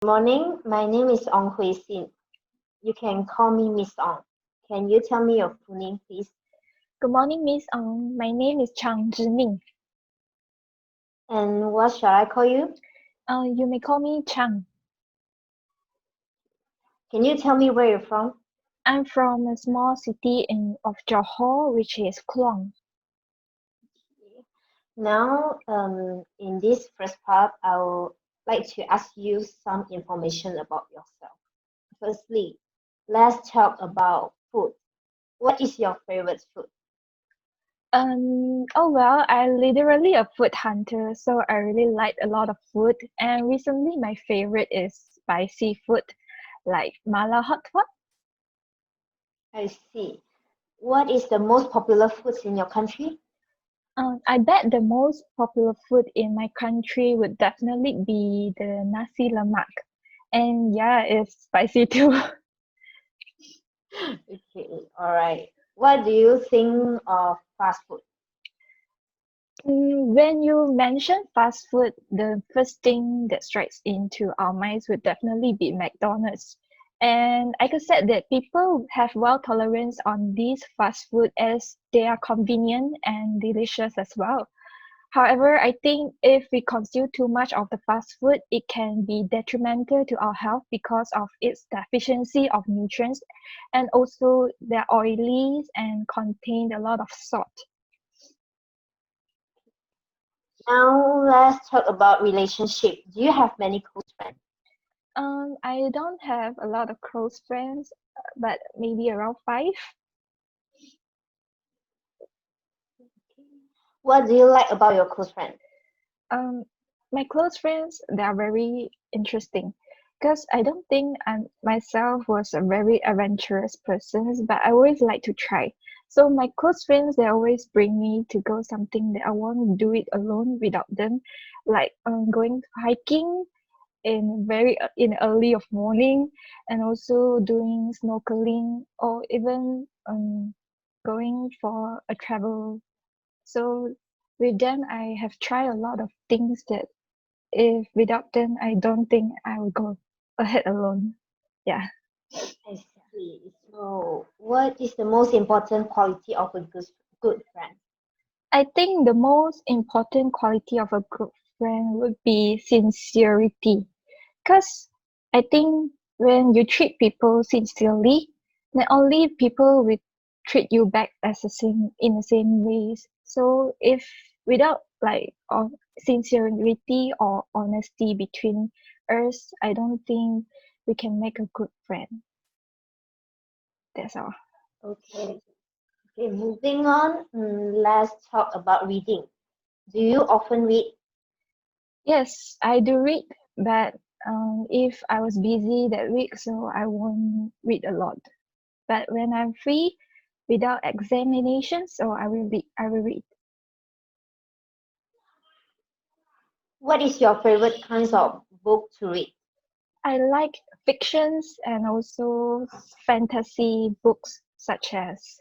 Morning, my name is Ong Hui Sin. You can call me Miss Ong. Can you tell me your full name, please? Good morning, Miss Ong. My name is Chang Zhining. And what shall I call you? You may call me Chang. Can you tell me where you're from? I'm from a small city of Johor, which is Kluang. Now, in this first part, I would like to ask you some information about yourself. Firstly, let's talk about food. What is your favorite food? Oh well, I'm literally a food hunter, so I really like a lot of food. And recently, my favorite is spicy food, like mala hot pot. I see. What is the most popular foods in your country? I bet the most popular food in my country would definitely be the nasi lemak. And yeah, it's spicy too. Okay, all right. What do you think of fast food? When you mention fast food, the first thing that strikes into our minds would definitely be McDonald's. And I could say that people have well tolerance on these fast food as they are convenient and delicious as well. However, I think if we consume too much of the fast food, it can be detrimental to our health because of its deficiency of nutrients, and also they're oily and contain a lot of salt. Now let's talk about relationship. Do you have many close friends? I don't have a lot of close friends, but maybe around five. What do you like about your close friends? Um, my close friends, they are very interesting because I don't think I myself was a very adventurous person, but I always like to try. So my close friends, they always bring me to go something that I want to do it alone without them, like going hiking in early of morning, and also doing snorkeling, or even going for a travel. So with them I have tried a lot of things that if without them I don't think I would go ahead alone. Yeah. I see. So, what is the most important quality of a good friend? I think the most important quality of a good friend would be sincerity. Because I think when you treat people sincerely, not only people will treat you back as the same in the same ways. So if without like sincerity or honesty between us, I don't think we can make a good friend. That's all. Okay. Okay, moving on. Let's talk about reading. Do you often read? Yes, I do read, but if I was busy that week, so I won't read a lot. But when I'm free, without examinations, so I will read. I will read. What is your favorite kinds of book to read? I like fictions and also fantasy books such as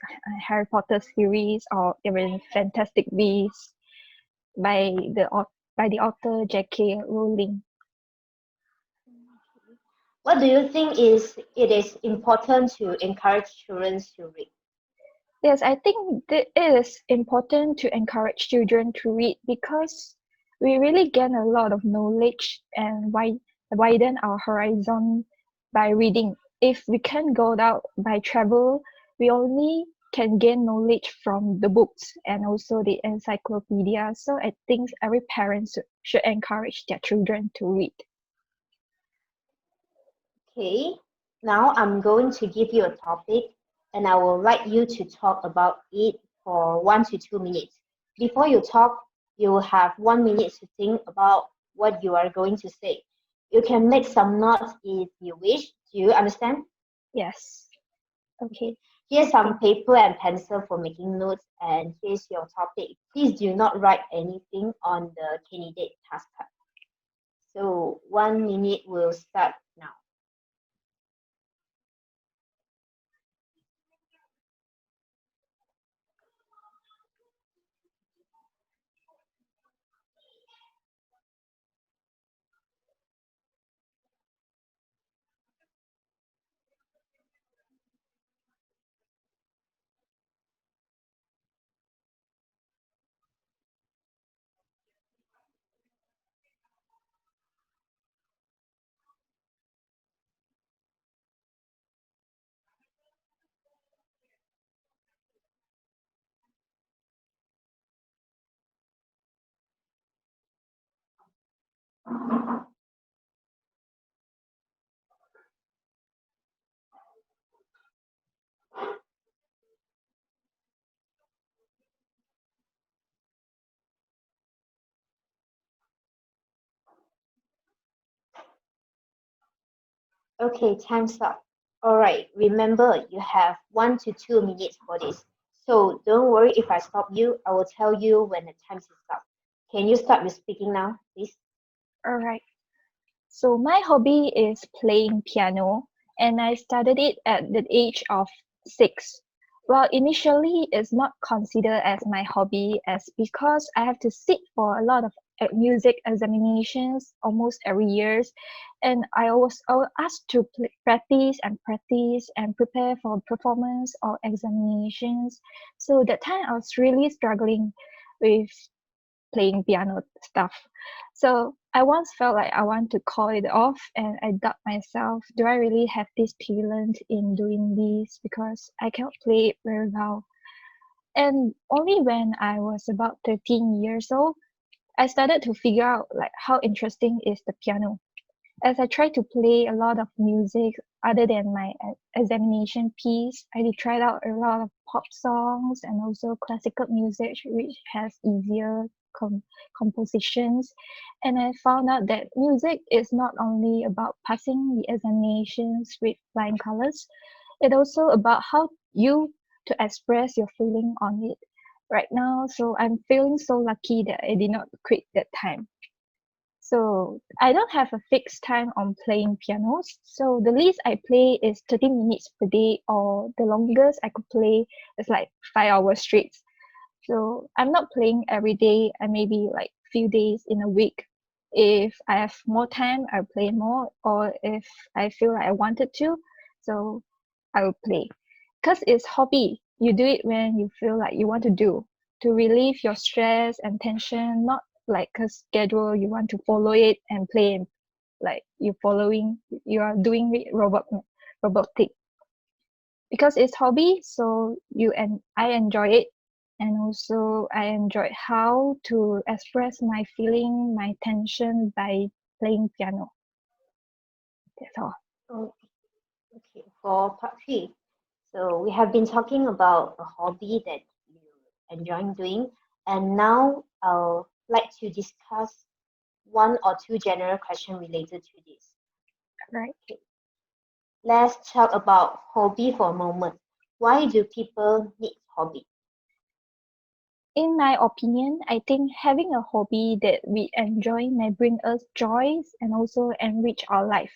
Harry Potter series or even Fantastic Beasts by the author J.K. Rowling. What do you think it is important to encourage children to read? Yes, I think it is important to encourage children to read because we really gain a lot of knowledge and widen our horizon by reading. If we can go out by travel, we only can gain knowledge from the books and also the encyclopedia. So I think every parent should encourage their children to read. Okay, now I'm going to give you a topic and I would like you to talk about it for 1 to 2 minutes. Before you talk, you will have 1 minute to think about what you are going to say. You can make some notes if you wish. Do you understand? Yes. Okay. Okay. Here's some paper and pencil for making notes, and here's your topic. Please do not write anything on the candidate task card. So 1 minute will start now. Okay, time's up. All right, remember you have 1 to 2 minutes for this. So don't worry if I stop you. I will tell you when the time is up. Can you start with speaking now, please? Alright. So my hobby is playing piano, and I started it at the age of 6. Well, initially it's not considered as my hobby as because I have to sit for a lot of music examinations almost every year, and I was asked to practice and prepare for performance or examinations. So that time I was really struggling with playing piano stuff. So I once felt like I want to call it off, and I doubt myself, do I really have this talent in doing this because I cannot play it very well. And only when I was about 13 years old, I started to figure out like how interesting is the piano. As I tried to play a lot of music other than my examination piece, I did try out a lot of pop songs and also classical music, which has easier compositions. And I found out that music is not only about passing the examinations with flying colors, it's also about how you to express your feeling on it right now. So I'm feeling so lucky that I did not quit that time. So I don't have a fixed time on playing pianos. So the least I play is 30 minutes per day, or the longest I could play is like 5 hours straight. So I'm not playing every day. I maybe like few days in a week. If I have more time, I'll play more, or if I feel like I wanted to, so I will play. Because it's hobby. You do it when you feel like you want to do to relieve your stress and tension, not like a schedule you want to follow it and play like you are doing it robotic, because it's hobby. So you and I enjoy it, and also I enjoy how to express my feeling, my tension by playing piano. That's all. Oh, okay, for part three. So we have been talking about a hobby that you enjoy doing, and now I'll like to discuss one or two general questions related to this. Right. Okay, let's talk about hobby for a moment. Why do people need hobby? In my opinion, I think having a hobby that we enjoy may bring us joys and also enrich our life.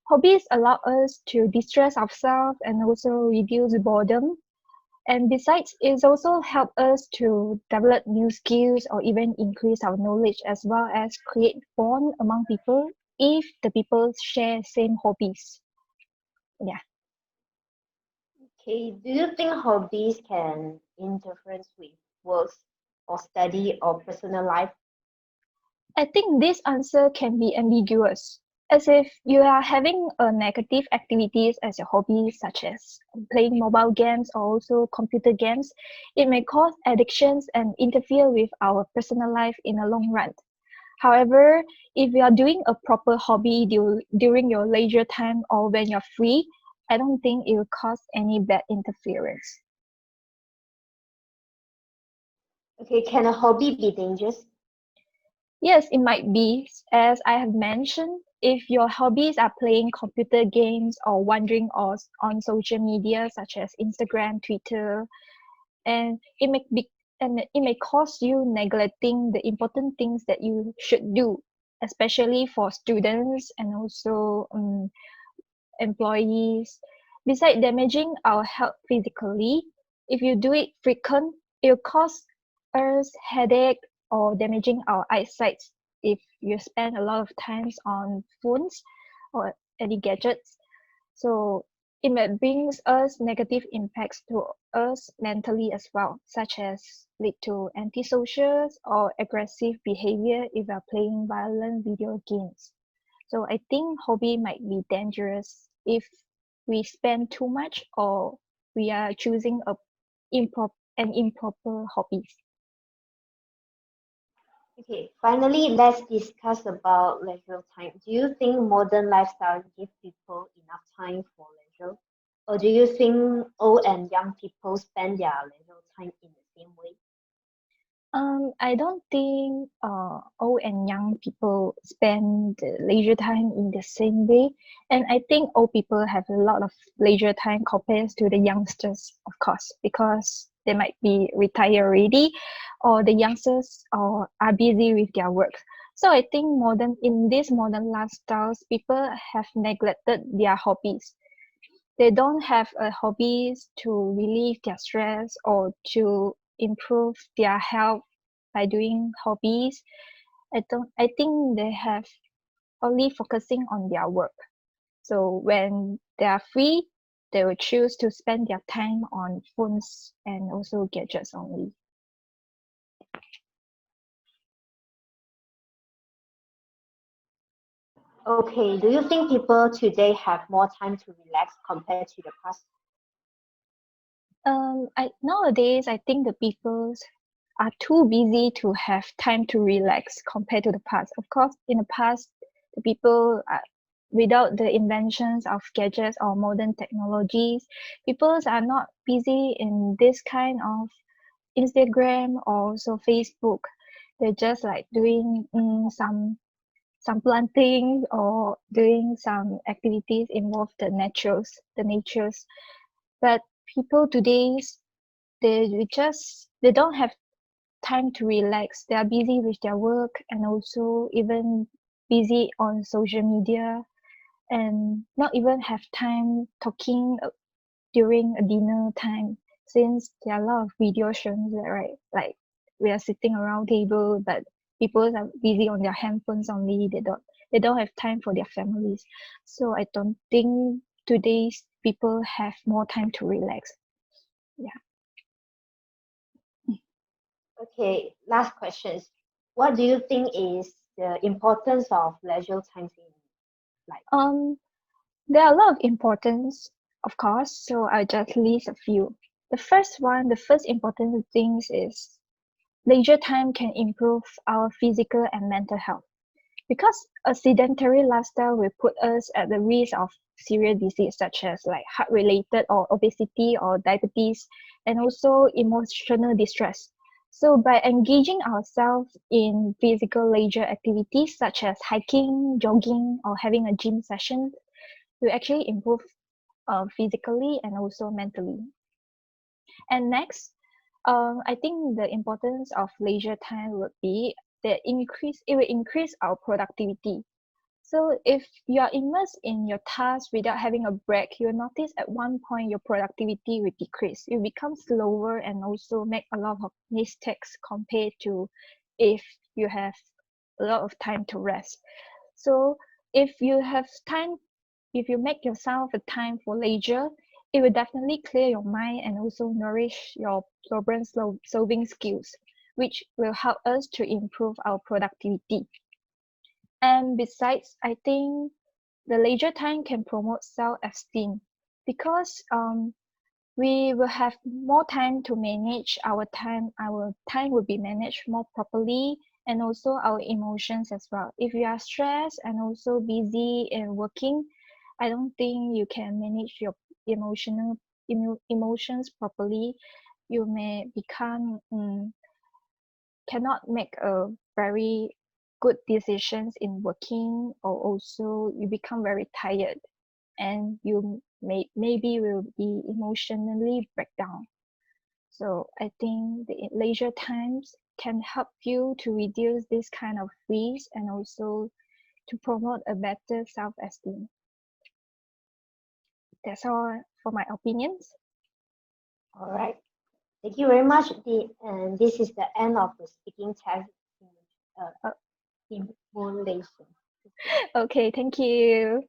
Hobbies allow us to distress ourselves and also reduce boredom. And besides, it also help us to develop new skills or even increase our knowledge, as well as create bond among people if the people share same hobbies. Yeah. Okay, do you think hobbies can interference with work or study or personal life? I think this answer can be ambiguous, as if you are having a negative activities as your hobby, such as playing mobile games or also computer games. It may cause addictions and interfere with our personal life in the long run. However, if you are doing a proper hobby during your leisure time or when you're free, I don't think it will cause any bad interference. Okay, can a hobby be dangerous? Yes, it might be, as I have mentioned, if your hobbies are playing computer games or wandering on social media such as Instagram, Twitter, and it may cause you neglecting the important things that you should do, especially for students and also employees. Besides damaging our health physically, if you do it frequent, it will cause us headache or damaging our eyesight if you spend a lot of times on phones or any gadgets. So it may brings us negative impacts to us mentally as well, such as lead to antisocial or aggressive behavior if we are playing violent video games. So I think hobby might be dangerous if we spend too much or we are choosing an improper hobbies. Okay, finally, let's discuss about leisure time. Do you think modern lifestyle give people enough time for leisure? Or do you think old and young people spend their leisure time in the same way? I don't think old and young people spend the leisure time in the same way. And I think old people have a lot of leisure time compared to the youngsters, of course, because they might be retired already, or the youngsters are busy with their work. So I think in these modern lifestyles, people have neglected their hobbies. They don't have a hobbies to relieve their stress or to improve their health by doing hobbies. I think they have only focusing on their work. So when they are free, they will choose to spend their time on phones and also gadgets only. Okay, do you think people today have more time to relax compared to the past? Nowadays I think the people are too busy to have time to relax compared to the past. Of course, in the past, the people without the inventions of gadgets or modern technologies, people are not busy in this kind of Instagram or also Facebook. They're just like doing some planting or doing some activities involve the natures. But people today, they don't have time to relax. They are busy with their work and also even busy on social media and not even have time talking during a dinner time since there are a lot of video shows that, right, like we are sitting around table but people are busy on their handphones only. They don't have time for their families. So I don't think today's people have more time to relax. Yeah. Okay, last questions. What do you think is the importance of leisure times in life? um There are a lot of importance, of course, so I'll just list a few. The first important things is leisure time can improve our physical and mental health because a sedentary lifestyle will put us at the risk of serious disease such as like heart related or obesity or diabetes and also emotional distress. So by engaging ourselves in physical leisure activities such as hiking, jogging, or having a gym session, we actually improve physically and also mentally. And next, I think the importance of leisure time would be that it will increase our productivity. So if you are immersed in your task without having a break, you'll notice at one point your productivity will decrease. You become slower and also make a lot of mistakes compared to if you have a lot of time to rest. So if you have time, if you make yourself a time for leisure, it will definitely clear your mind and also nourish your problem solving skills, which will help us to improve our productivity. And besides, I think the leisure time can promote self-esteem because we will have more time to manage our time. Our time will be managed more properly and also our emotions as well. If you are stressed and also busy and working, I don't think you can manage your emotions properly. You may become cannot make a very good decisions in working or also you become very tired and you maybe will be emotionally breakdown. So I think the leisure times can help you to reduce this kind of risk and also to promote a better self-esteem. That's all for my opinions. All right. Thank you very much. And this is the end of the speaking test uh, Uh, simulation. okay, thank you.